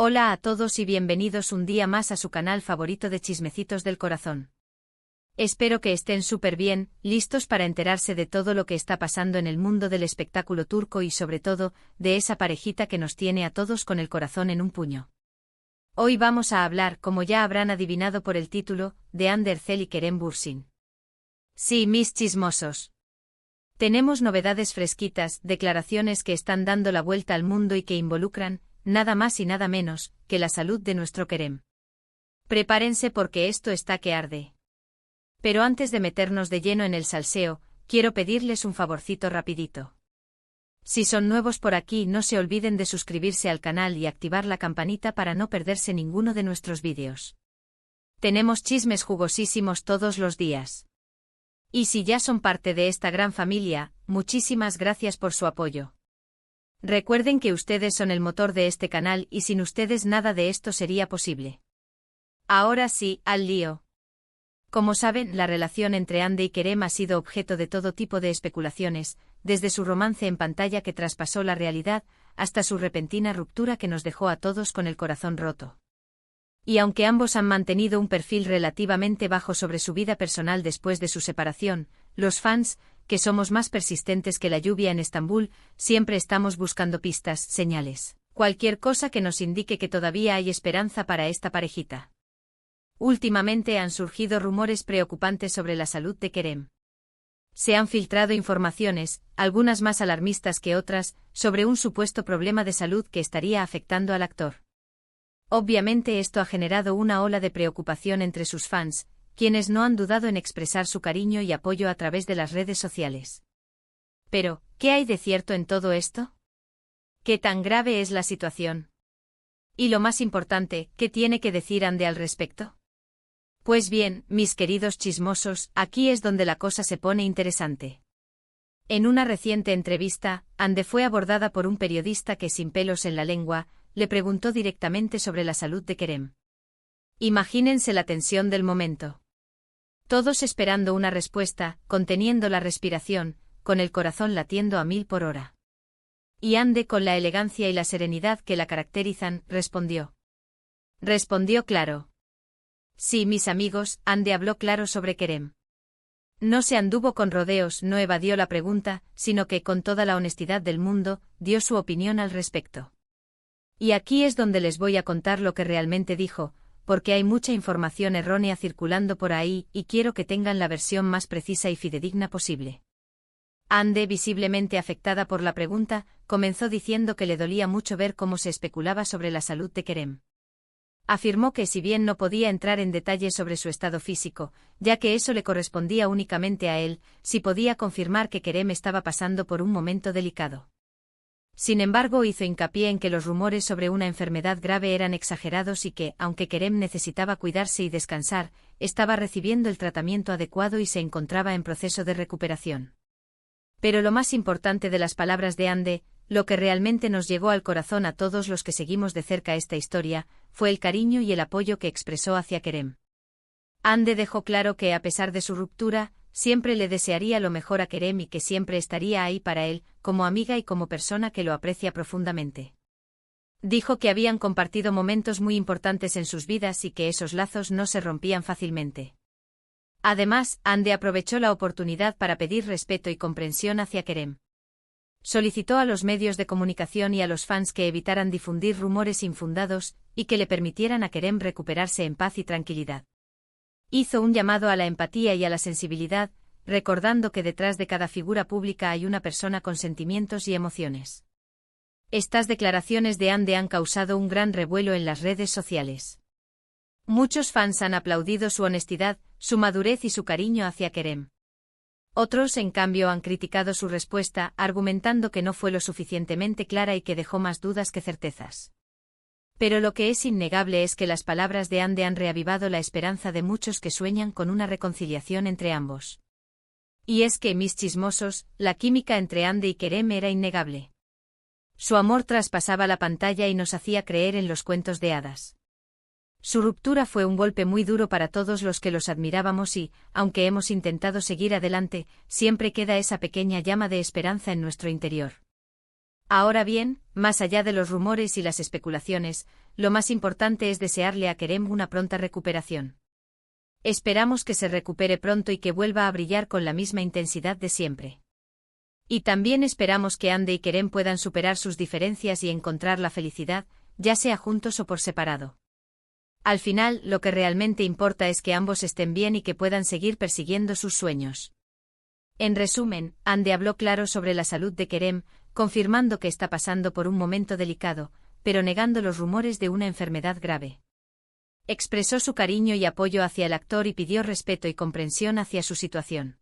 Hola a todos y bienvenidos un día más a su canal favorito de Chismecitos del Corazón. Espero que estén súper bien, listos para enterarse de todo lo que está pasando en el mundo del espectáculo turco y sobre todo, de esa parejita que nos tiene a todos con el corazón en un puño. Hoy vamos a hablar, como ya habrán adivinado por el título, de Hande Erçel y Kerem Bürsin. Sí, mis chismosos. Tenemos novedades fresquitas, declaraciones que están dando la vuelta al mundo y que involucran, nada más y nada menos, que la salud de nuestro Kerem. Prepárense porque esto está que arde. Pero antes de meternos de lleno en el salseo, quiero pedirles un favorcito rapidito. Si son nuevos por aquí, no se olviden de suscribirse al canal y activar la campanita para no perderse ninguno de nuestros vídeos. Tenemos chismes jugosísimos todos los días. Y si ya son parte de esta gran familia, muchísimas gracias por su apoyo. Recuerden que ustedes son el motor de este canal y sin ustedes nada de esto sería posible. Ahora sí, al lío. Como saben, la relación entre Hande y Kerem ha sido objeto de todo tipo de especulaciones, desde su romance en pantalla que traspasó la realidad, hasta su repentina ruptura que nos dejó a todos con el corazón roto. Y aunque ambos han mantenido un perfil relativamente bajo sobre su vida personal después de su separación, los fans, que somos más persistentes que la lluvia en Estambul, siempre estamos buscando pistas, señales, cualquier cosa que nos indique que todavía hay esperanza para esta parejita. Últimamente han surgido rumores preocupantes sobre la salud de Kerem. Se han filtrado informaciones, algunas más alarmistas que otras, sobre un supuesto problema de salud que estaría afectando al actor. Obviamente esto ha generado una ola de preocupación entre sus fans, quienes no han dudado en expresar su cariño y apoyo a través de las redes sociales. Pero, ¿qué hay de cierto en todo esto? ¿Qué tan grave es la situación? Y lo más importante, ¿qué tiene que decir Hande al respecto? Pues bien, mis queridos chismosos, aquí es donde la cosa se pone interesante. En una reciente entrevista, Hande fue abordada por un periodista que sin pelos en la lengua, le preguntó directamente sobre la salud de Kerem. Imagínense la tensión del momento. Todos esperando una respuesta, conteniendo la respiración, con el corazón latiendo a 1000 por hora. Y Hande, con la elegancia y la serenidad que la caracterizan, respondió. Respondió claro. Sí, mis amigos, Hande habló claro sobre Kerem. No se anduvo con rodeos, no evadió la pregunta, sino que, con toda la honestidad del mundo, dio su opinión al respecto. Y aquí es donde les voy a contar lo que realmente dijo, porque hay mucha información errónea circulando por ahí y quiero que tengan la versión más precisa y fidedigna posible. Hande, visiblemente afectada por la pregunta, comenzó diciendo que le dolía mucho ver cómo se especulaba sobre la salud de Kerem. Afirmó que si bien no podía entrar en detalles sobre su estado físico, ya que eso le correspondía únicamente a él, sí podía confirmar que Kerem estaba pasando por un momento delicado. Sin embargo, hizo hincapié en que los rumores sobre una enfermedad grave eran exagerados y que, aunque Kerem necesitaba cuidarse y descansar, estaba recibiendo el tratamiento adecuado y se encontraba en proceso de recuperación. Pero lo más importante de las palabras de Hande, lo que realmente nos llegó al corazón a todos los que seguimos de cerca esta historia, fue el cariño y el apoyo que expresó hacia Kerem. Hande dejó claro que, a pesar de su ruptura, siempre le desearía lo mejor a Kerem y que siempre estaría ahí para él, como amiga y como persona que lo aprecia profundamente. Dijo que habían compartido momentos muy importantes en sus vidas y que esos lazos no se rompían fácilmente. Además, Hande aprovechó la oportunidad para pedir respeto y comprensión hacia Kerem. Solicitó a los medios de comunicación y a los fans que evitaran difundir rumores infundados y que le permitieran a Kerem recuperarse en paz y tranquilidad. Hizo un llamado a la empatía y a la sensibilidad, recordando que detrás de cada figura pública hay una persona con sentimientos y emociones. Estas declaraciones de Hande han causado un gran revuelo en las redes sociales. Muchos fans han aplaudido su honestidad, su madurez y su cariño hacia Kerem. Otros, en cambio, han criticado su respuesta, argumentando que no fue lo suficientemente clara y que dejó más dudas que certezas. Pero lo que es innegable es que las palabras de Hande han reavivado la esperanza de muchos que sueñan con una reconciliación entre ambos. Y es que, mis chismosos, la química entre Hande y Kerem era innegable. Su amor traspasaba la pantalla y nos hacía creer en los cuentos de hadas. Su ruptura fue un golpe muy duro para todos los que los admirábamos y, aunque hemos intentado seguir adelante, siempre queda esa pequeña llama de esperanza en nuestro interior. Ahora bien, más allá de los rumores y las especulaciones, lo más importante es desearle a Kerem una pronta recuperación. Esperamos que se recupere pronto y que vuelva a brillar con la misma intensidad de siempre. Y también esperamos que Hande y Kerem puedan superar sus diferencias y encontrar la felicidad, ya sea juntos o por separado. Al final, lo que realmente importa es que ambos estén bien y que puedan seguir persiguiendo sus sueños. En resumen, Hande habló claro sobre la salud de Kerem, confirmando que está pasando por un momento delicado, pero negando los rumores de una enfermedad grave. Expresó su cariño y apoyo hacia el actor y pidió respeto y comprensión hacia su situación.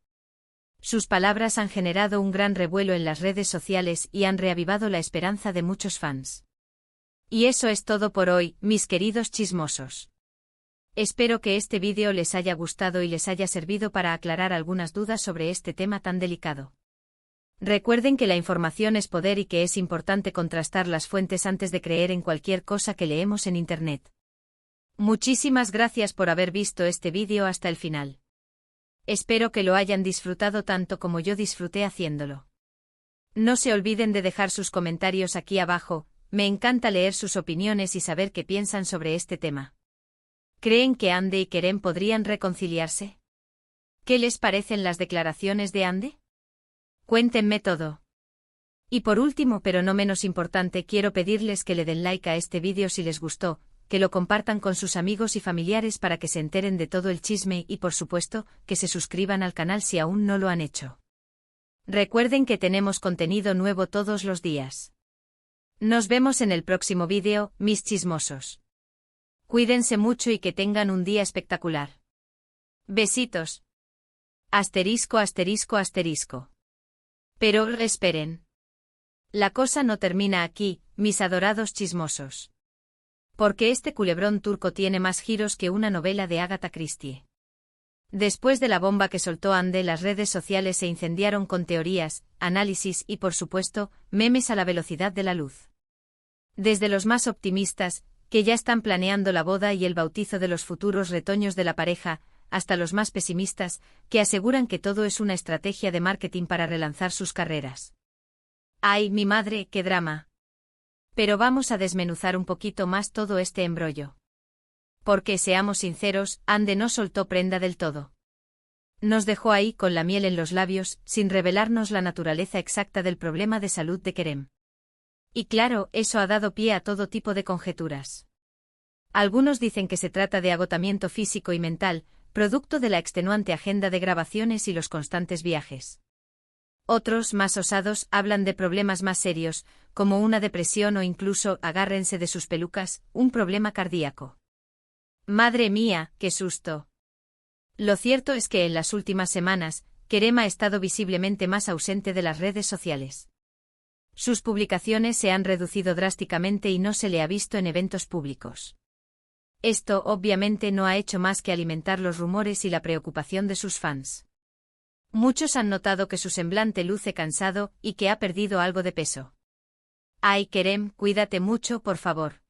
Sus palabras han generado un gran revuelo en las redes sociales y han reavivado la esperanza de muchos fans. Y eso es todo por hoy, mis queridos chismosos. Espero que este vídeo les haya gustado y les haya servido para aclarar algunas dudas sobre este tema tan delicado. Recuerden que la información es poder y que es importante contrastar las fuentes antes de creer en cualquier cosa que leemos en Internet. Muchísimas gracias por haber visto este vídeo hasta el final. Espero que lo hayan disfrutado tanto como yo disfruté haciéndolo. No se olviden de dejar sus comentarios aquí abajo, me encanta leer sus opiniones y saber qué piensan sobre este tema. ¿Creen que Hande y Kerem podrían reconciliarse? ¿Qué les parecen las declaraciones de Hande? Cuéntenme todo. Y por último, pero no menos importante, quiero pedirles que le den like a este vídeo si les gustó, que lo compartan con sus amigos y familiares para que se enteren de todo el chisme y por supuesto, que se suscriban al canal si aún no lo han hecho. Recuerden que tenemos contenido nuevo todos los días. Nos vemos en el próximo vídeo, mis chismosos. Cuídense mucho y que tengan un día espectacular. Besitos. Asterisco, asterisco, asterisco. Pero esperen. La cosa no termina aquí, mis adorados chismosos. Porque este culebrón turco tiene más giros que una novela de Agatha Christie. Después de la bomba que soltó Hande, las redes sociales se incendiaron con teorías, análisis y por supuesto, memes a la velocidad de la luz. Desde los más optimistas, que ya están planeando la boda y el bautizo de los futuros retoños de la pareja, hasta los más pesimistas, que aseguran que todo es una estrategia de marketing para relanzar sus carreras. ¡Ay, mi madre, qué drama! Pero vamos a desmenuzar un poquito más todo este embrollo. Porque, seamos sinceros, Hande no soltó prenda del todo. Nos dejó ahí con la miel en los labios, sin revelarnos la naturaleza exacta del problema de salud de Kerem. Y claro, eso ha dado pie a todo tipo de conjeturas. Algunos dicen que se trata de agotamiento físico y mental, producto de la extenuante agenda de grabaciones y los constantes viajes. Otros, más osados, hablan de problemas más serios, como una depresión o incluso, agárrense de sus pelucas, un problema cardíaco. ¡Madre mía, qué susto! Lo cierto es que en las últimas semanas, Kerem ha estado visiblemente más ausente de las redes sociales. Sus publicaciones se han reducido drásticamente y no se le ha visto en eventos públicos. Esto, obviamente, no ha hecho más que alimentar los rumores y la preocupación de sus fans. Muchos han notado que su semblante luce cansado y que ha perdido algo de peso. Ay, Kerem, cuídate mucho, por favor.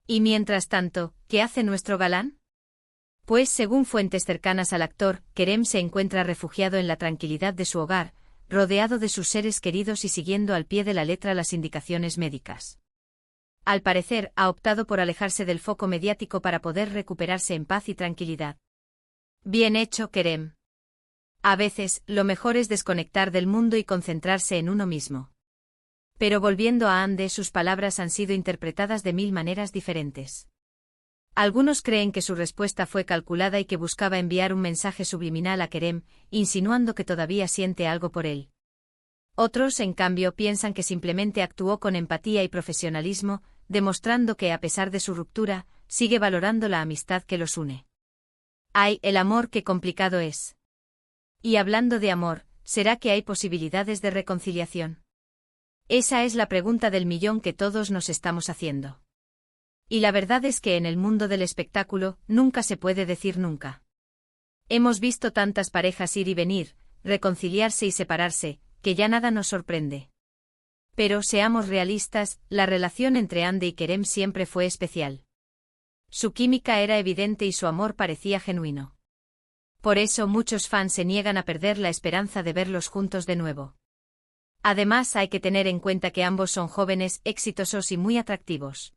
Y mientras tanto, ¿qué hace nuestro galán? Pues según fuentes cercanas al actor, Kerem se encuentra refugiado en la tranquilidad de su hogar, rodeado de sus seres queridos y siguiendo al pie de la letra las indicaciones médicas. Al parecer, ha optado por alejarse del foco mediático para poder recuperarse en paz y tranquilidad. Bien hecho, Kerem. A veces, lo mejor es desconectar del mundo y concentrarse en uno mismo. Pero volviendo a Hande, sus palabras han sido interpretadas de 1000 maneras diferentes. Algunos creen que su respuesta fue calculada y que buscaba enviar un mensaje subliminal a Kerem, insinuando que todavía siente algo por él. Otros, en cambio, piensan que simplemente actuó con empatía y profesionalismo, demostrando que, a pesar de su ruptura, sigue valorando la amistad que los une. ¡Ay, el amor, qué complicado es! Y hablando de amor, ¿será que hay posibilidades de reconciliación? Esa es la pregunta del millón que todos nos estamos haciendo. Y la verdad es que en el mundo del espectáculo, nunca se puede decir nunca. Hemos visto tantas parejas ir y venir, reconciliarse y separarse, que ya nada nos sorprende. Pero seamos realistas, la relación entre Hande y Kerem siempre fue especial. Su química era evidente y su amor parecía genuino. Por eso muchos fans se niegan a perder la esperanza de verlos juntos de nuevo. Además, hay que tener en cuenta que ambos son jóvenes, exitosos y muy atractivos.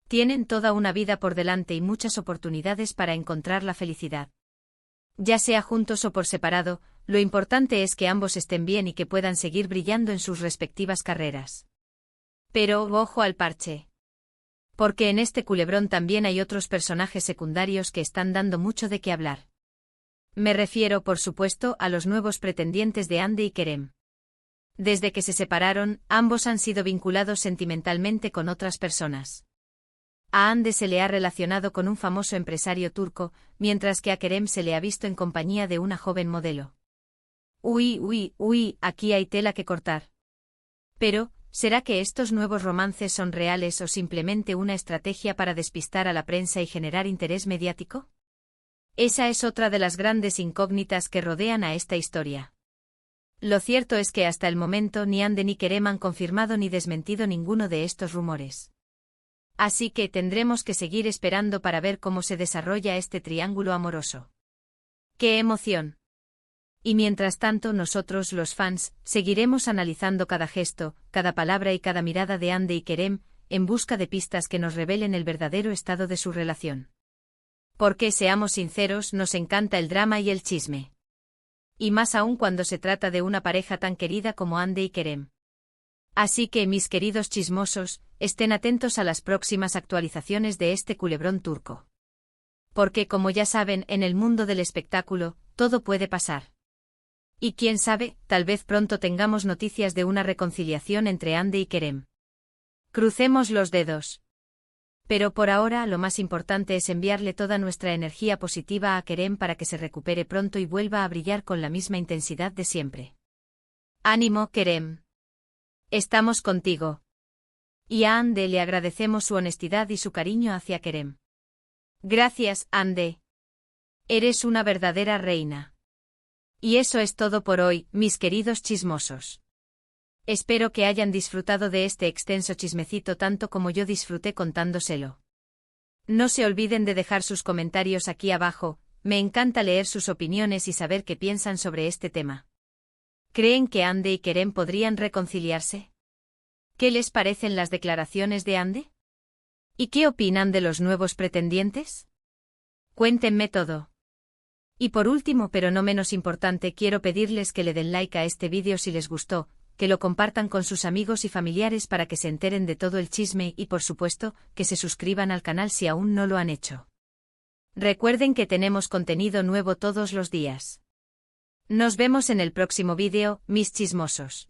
Tienen toda una vida por delante y muchas oportunidades para encontrar la felicidad. Ya sea juntos o por separado, lo importante es que ambos estén bien y que puedan seguir brillando en sus respectivas carreras. Pero, ojo al parche. Porque en este culebrón también hay otros personajes secundarios que están dando mucho de qué hablar. Me refiero, por supuesto, a los nuevos pretendientes de Hande y Kerem. Desde que se separaron, ambos han sido vinculados sentimentalmente con otras personas. A Hande se le ha relacionado con un famoso empresario turco, mientras que a Kerem se le ha visto en compañía de una joven modelo. Uy, aquí hay tela que cortar. Pero, ¿será que estos nuevos romances son reales o simplemente una estrategia para despistar a la prensa y generar interés mediático? Esa es otra de las grandes incógnitas que rodean a esta historia. Lo cierto es que hasta el momento ni Hande ni Kerem han confirmado ni desmentido ninguno de estos rumores. Así que tendremos que seguir esperando para ver cómo se desarrolla este triángulo amoroso. ¡Qué emoción! Y mientras tanto nosotros, los fans, seguiremos analizando cada gesto, cada palabra y cada mirada de Hande y Kerem, en busca de pistas que nos revelen el verdadero estado de su relación. Porque, seamos sinceros, nos encanta el drama y el chisme. Y más aún cuando se trata de una pareja tan querida como Hande y Kerem. Así que, mis queridos chismosos, estén atentos a las próximas actualizaciones de este culebrón turco. Porque, como ya saben, en el mundo del espectáculo, todo puede pasar. Y quién sabe, tal vez pronto tengamos noticias de una reconciliación entre Hande y Kerem. Crucemos los dedos. Pero por ahora lo más importante es enviarle toda nuestra energía positiva a Kerem para que se recupere pronto y vuelva a brillar con la misma intensidad de siempre. ¡Ánimo, Kerem! Estamos contigo. Y a Hande le agradecemos su honestidad y su cariño hacia Kerem. Gracias, Hande. Eres una verdadera reina. Y eso es todo por hoy, mis queridos chismosos. Espero que hayan disfrutado de este extenso chismecito tanto como yo disfruté contándoselo. No se olviden de dejar sus comentarios aquí abajo, me encanta leer sus opiniones y saber qué piensan sobre este tema. ¿Creen que Hande y Kerem podrían reconciliarse? ¿Qué les parecen las declaraciones de Hande? ¿Y qué opinan de los nuevos pretendientes? Cuéntenme todo. Y por último, pero no menos importante, quiero pedirles que le den like a este vídeo si les gustó, que lo compartan con sus amigos y familiares para que se enteren de todo el chisme y, por supuesto, que se suscriban al canal si aún no lo han hecho. Recuerden que tenemos contenido nuevo todos los días. Nos vemos en el próximo vídeo, mis chismosos.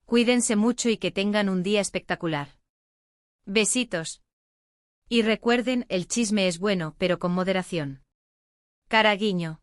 Cuídense mucho y que tengan un día espectacular. Besitos. Y recuerden, el chisme es bueno, pero con moderación. Cara guiño.